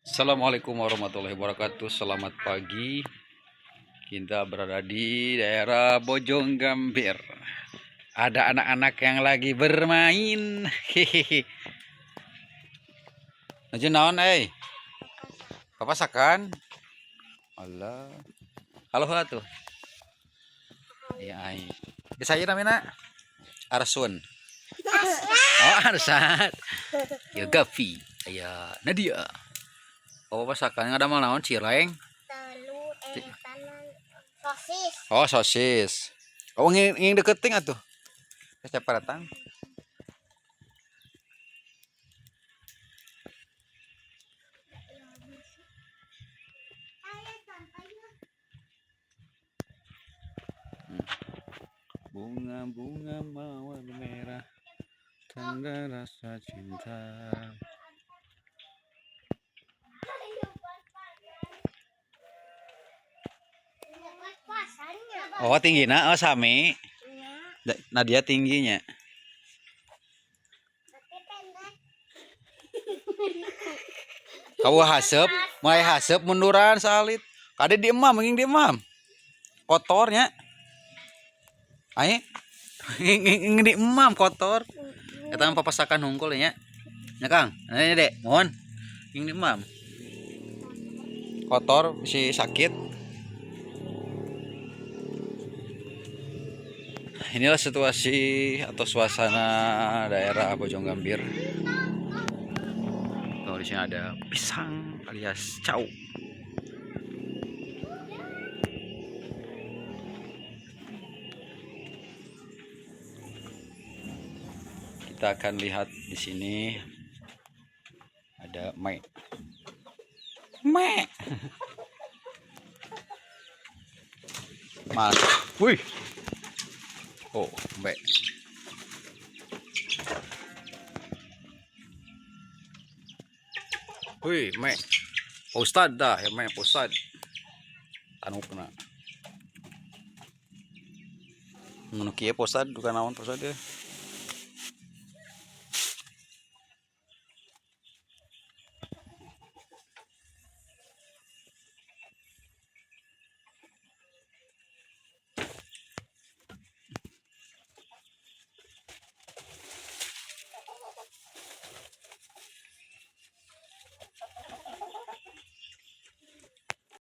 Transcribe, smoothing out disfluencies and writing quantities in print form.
Assalamualaikum warahmatullahi wabarakatuh. Selamat pagi. Kita berada di daerah Bojonggambir. Ada anak-anak yang lagi bermain. Hehehe. Aja naon papasakan. Allah. Halo tuh. Ya ai. Saya namanya Arsun. Oh, Arsat. Ya Gavi. Ya Nadia. Oh, papasakan ada mal naon cireng. Sosis. Oh, sosis. Oh, nging deketing atuh. Siapa datang? Bunga-bunga mawar merah, tanda rasa cinta. Oh, tinggi oh sami. Nadia tingginya. Kau hasep, mulai hasep munduran salit. Kade diemam, ingin diemam. Kotornya. Ayo, ingin diemam kotor. Kita papasakan hungkul ya. Ya Kang, ini dek, mohon. Ingin diemam. Kotor, si sakit. Inilah situasi atau suasana daerah Bojonggambir. Tuh di sini ada pisang alias cau. Kita akan lihat di sini ada mek. Mas, wih. Oh, mbak. Wih, mek. Ustad dah, ya mek Ustad. Tanukna. Ngono kieu Ustad bukan naon Ustad ya.